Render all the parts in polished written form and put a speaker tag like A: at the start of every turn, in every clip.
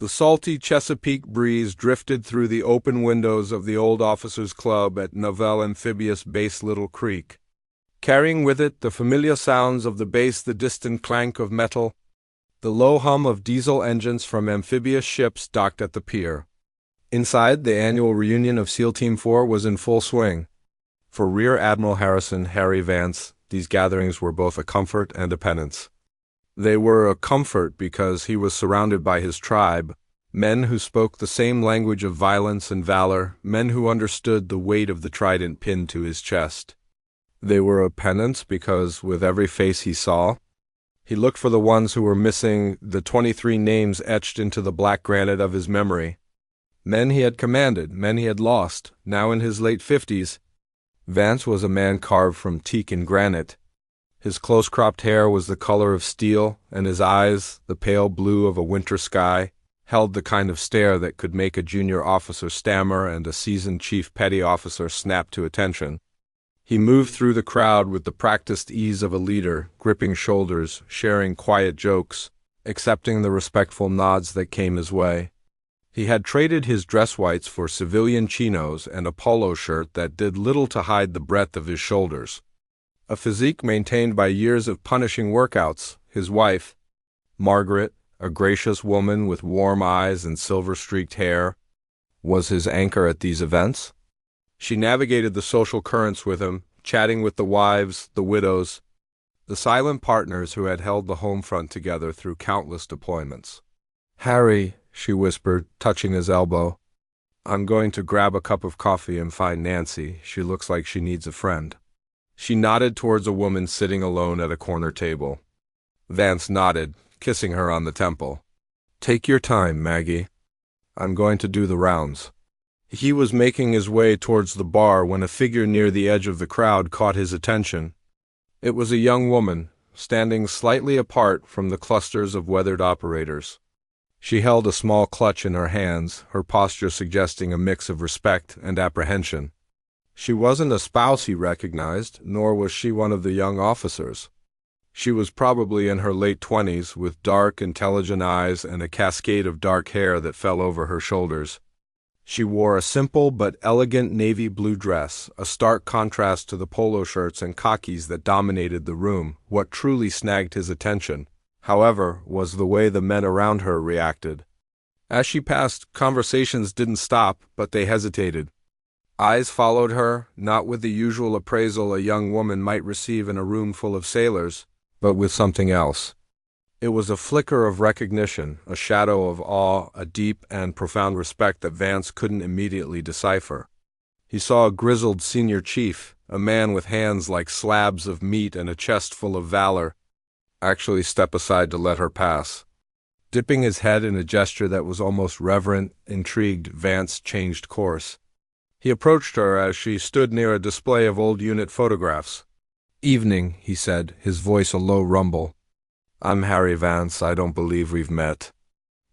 A: The salty Chesapeake breeze drifted through the open windows of the old officers' club at Naval Amphibious Base Little Creek, carrying with it the familiar sounds of the base, the distant clank of metal, the low hum of diesel engines from amphibious ships docked at the pier. Inside, the annual reunion of SEAL Team 4 was in full swing. For Rear Admiral Harrison Harry Vance, these gatherings were both a comfort and a penance. They were a comfort because he was surrounded by his tribe, men who spoke the same language of violence and valor, men who understood the weight of the trident pinned to his chest. They were a penance because, with every face he saw, he looked for the ones who were missing, the 23 names etched into the black granite of his memory. Men he had commanded, men he had lost, now in his late 50s. Vance was a man carved from teak and granite. His close-cropped hair was the color of steel, and his eyes, the pale blue of a winter sky, held the kind of stare that could make a junior officer stammer and a seasoned chief petty officer snap to attention. He moved through the crowd with the practiced ease of a leader, gripping shoulders, sharing quiet jokes, accepting the respectful nods that came his way. He had traded his dress whites for civilian chinos and a polo shirt that did little to hide the breadth of his shoulders. A physique maintained by years of punishing workouts, his wife, Margaret, a gracious woman with warm eyes and silver-streaked hair, was his anchor at these events. She navigated the social currents with him, chatting with the wives, the widows, the silent partners who had held the home front together through countless deployments. "Harry," she whispered, touching his elbow, "I'm going to grab a cup of coffee and find Nancy. She looks like she needs a friend." She nodded towards a woman sitting alone at a corner table. Vance nodded, kissing her on the temple. "Take your time, Maggie. I'm going to do the rounds." He was making his way towards the bar when a figure near the edge of the crowd caught his attention. It was a young woman, standing slightly apart from the clusters of weathered operators. She held a small clutch in her hands, her posture suggesting a mix of respect and apprehension. She wasn't a spouse he recognized, nor was she one of the young officers. She was probably in her late 20s, with dark, intelligent eyes and a cascade of dark hair that fell over her shoulders. She wore a simple but elegant navy blue dress, a stark contrast to the polo shirts and khakis that dominated the room. What truly snagged his attention, however, was the way the men around her reacted. As she passed, conversations didn't stop, but they hesitated. Eyes followed her, not with the usual appraisal a young woman might receive in a room full of sailors, but with something else. It was a flicker of recognition, a shadow of awe, a deep and profound respect that Vance couldn't immediately decipher. He saw a grizzled senior chief, a man with hands like slabs of meat and a chest full of valor, actually step aside to let her pass. Dipping his head in a gesture that was almost reverent, intrigued, Vance changed course. He approached her as she stood near a display of old unit photographs. "Evening," he said, his voice a low rumble. "I'm Harry Vance. I don't believe we've met."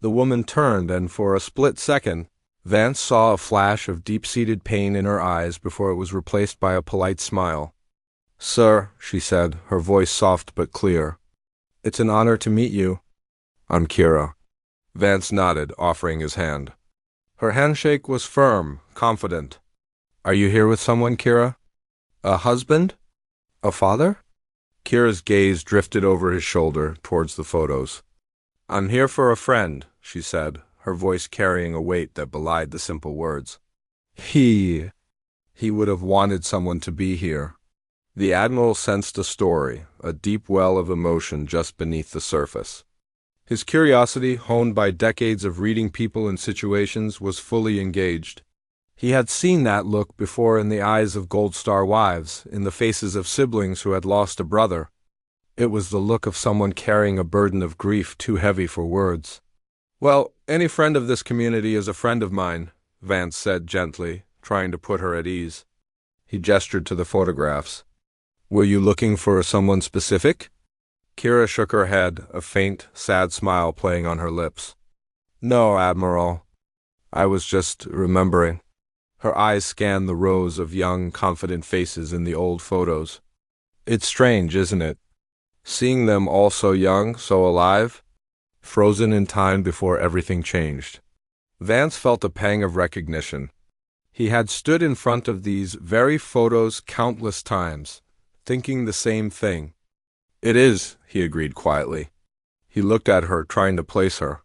A: The woman turned, and for a split second, Vance saw a flash of deep-seated pain in her eyes before it was replaced by a polite smile. "Sir," she said, her voice soft but clear, "it's an honor to meet you." "I'm Kira." Vance nodded, offering his hand. Her handshake was firm, confident. "Are you here with someone, Kira? A husband? A father?" Kira's gaze drifted over his shoulder towards the photos. "I'm here for a friend," she said, her voice carrying a weight that belied the simple words. He would have wanted someone to be here. The Admiral sensed a story, a deep well of emotion just beneath the surface. His curiosity, honed by decades of reading people and situations, was fully engaged. He had seen that look before in the eyes of Gold Star wives, in the faces of siblings who had lost a brother. It was the look of someone carrying a burden of grief too heavy for words. "Well, any friend of this community is a friend of mine," Vance said gently, trying to put her at ease. He gestured to the photographs. "Were you looking for someone specific?" Kira shook her head, a faint, sad smile playing on her lips. "No, Admiral. I was just remembering." Her eyes scanned the rows of young, confident faces in the old photos. "It's strange, isn't it? Seeing them all so young, so alive. frozen in time before everything changed. Vance felt a pang of recognition. He had stood in front of these very photos countless times, thinking the same thing. "It is," he agreed quietly. He looked at her, trying to place her.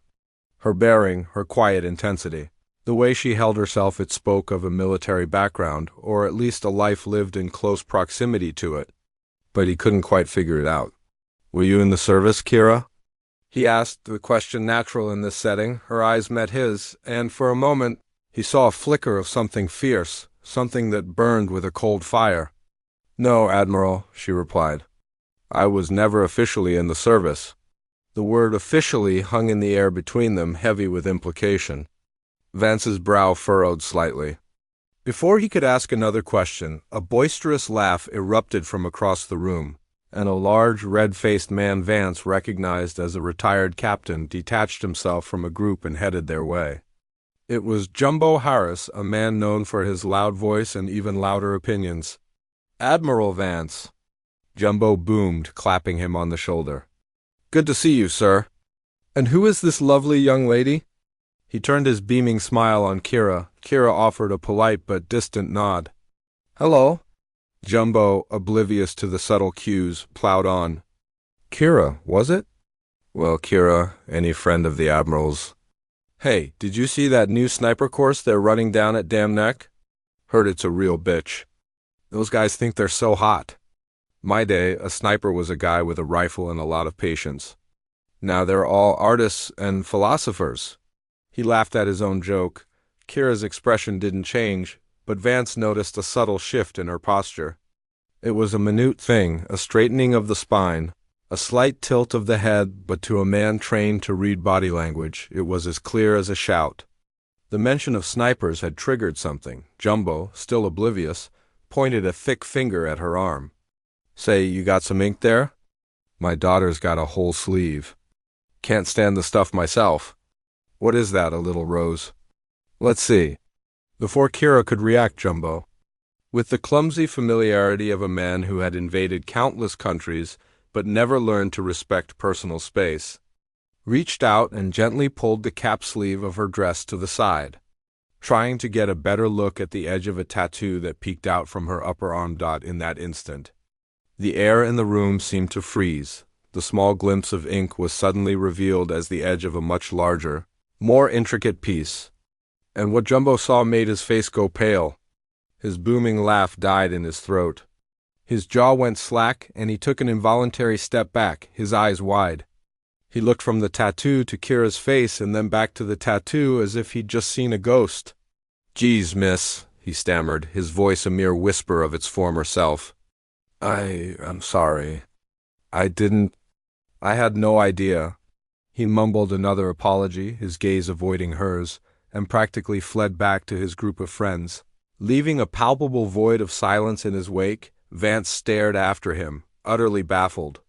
A: Her bearing, her quiet intensity. The way she held herself, it spoke of a military background, or at least a life lived in close proximity to it. But he couldn't quite figure it out. "Were you in the service, Kira?" He asked, the question natural in this setting. Her eyes met his, and for a moment he saw a flicker of something fierce, something that burned with a cold fire. "No, Admiral," she replied. "I was never officially in the service." The word officially hung in the air between them, heavy with implication. Vance's brow furrowed slightly. Before he could ask another question, a boisterous laugh erupted from across the room, and a large, red-faced man Vance recognized as a retired captain detached himself from a group and headed their way. It was Jumbo Harris, a man known for his loud voice and even louder opinions. "Admiral Vance," Jumbo boomed, clapping him on the shoulder. "Good to see you, sir. And who is this lovely young lady?" He turned his beaming smile on Kira. Kira offered a polite but distant nod. "Hello." Jumbo, oblivious to the subtle cues, plowed on. "Kira, was it? Well, Kira, any friend of the Admiral's. Hey, did you see that new sniper course they're running down at Dam Neck? Heard it's a real bitch. Those guys think they're so hot. My day, a sniper was a guy with a rifle and a lot of patience. Now they're all artists and philosophers." He laughed at his own joke. Kira's expression didn't change, but Vance noticed a subtle shift in her posture. It was a minute thing, a straightening of the spine, a slight tilt of the head, but to a man trained to read body language, it was as clear as a shout. The mention of snipers had triggered something. Jumbo, still oblivious, pointed a thick finger at her arm. "Say, you got some ink there? My daughter's got a whole sleeve. Can't stand the stuff myself. What is that, a little rose? Let's see." Before Kira could react, Jumbo, with the clumsy familiarity of a man who had invaded countless countries but never learned to respect personal space, reached out and gently pulled the cap sleeve of her dress to the side, trying to get a better look at the edge of a tattoo that peeked out from her upper arm dot in that instant. The air in the room seemed to freeze. The small glimpse of ink was suddenly revealed as the edge of a much larger, more intricate piece. And what Jumbo saw made his face go pale. His booming laugh died in his throat. His jaw went slack, and he took an involuntary step back, his eyes wide. He looked from the tattoo to Kira's face and then back to the tattoo as if he'd just seen a ghost. "Geez, miss," he stammered, his voice a mere whisper of its former self. I'm sorry. I had no idea." He mumbled another apology, his gaze avoiding hers, and practically fled back to his group of friends. Leaving a palpable void of silence in his wake, Vance stared after him, utterly baffled.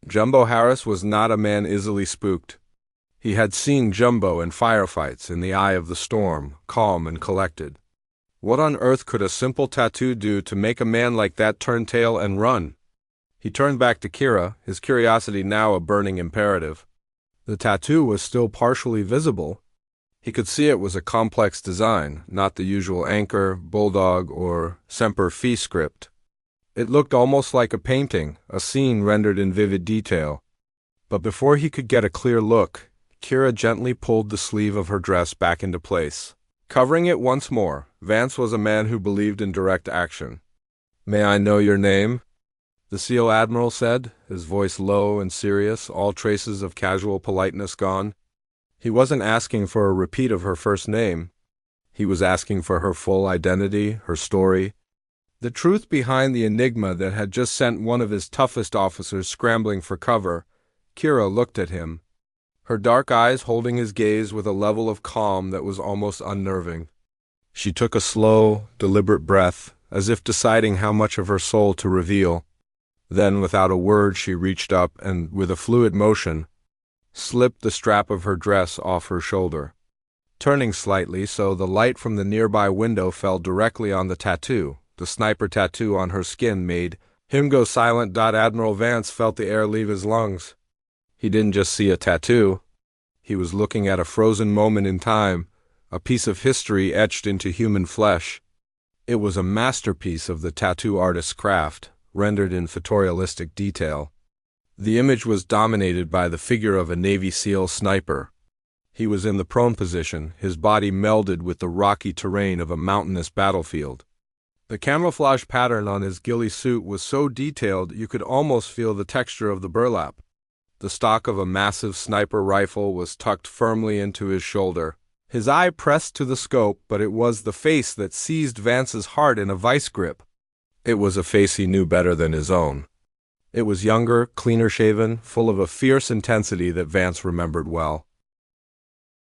A: Jumbo Harris was not a man easily spooked. He had seen Jumbo in firefights, in the eye of the storm, calm and collected. What on earth could a simple tattoo do to make a man like that turn tail and run? He turned back to Kira, his curiosity now a burning imperative. The tattoo was still partially visible. He could see it was a complex design, not the usual anchor, bulldog, or semper fi script. It looked almost like a painting, a scene rendered in vivid detail. But before he could get a clear look, Kira gently pulled the sleeve of her dress back into place. Covering it once more, Vance was a man who believed in direct action. "May I know your name?" the SEAL Admiral said, his voice low and serious, all traces of casual politeness gone. He wasn't asking for a repeat of her first name. He was asking for her full identity, her story, the truth behind the enigma that had just sent one of his toughest officers scrambling for cover. Kira looked at him, her dark eyes holding his gaze with a level of calm that was almost unnerving. She took a slow, deliberate breath, as if deciding how much of her soul to reveal. Then, without a word, she reached up and, with a fluid motion, slipped the strap of her dress off her shoulder, turning slightly so the light from the nearby window fell directly on the tattoo. The sniper tattoo on her skin made him go silent. Admiral Vance felt the air leave his lungs. He didn't just see a tattoo. He was looking at a frozen moment in time, a piece of history etched into human flesh. It was a masterpiece of the tattoo artist's craft, rendered in photorealistic detail. The image was dominated by the figure of a Navy SEAL sniper. He was in the prone position, his body melded with the rocky terrain of a mountainous battlefield. The camouflage pattern on his ghillie suit was so detailed you could almost feel the texture of the burlap. The stock of a massive sniper rifle was tucked firmly into his shoulder. His eye pressed to the scope, but it was the face that seized Vance's heart in a vice grip. It was a face he knew better than his own. It was younger, cleaner shaven, full of a fierce intensity that Vance remembered well.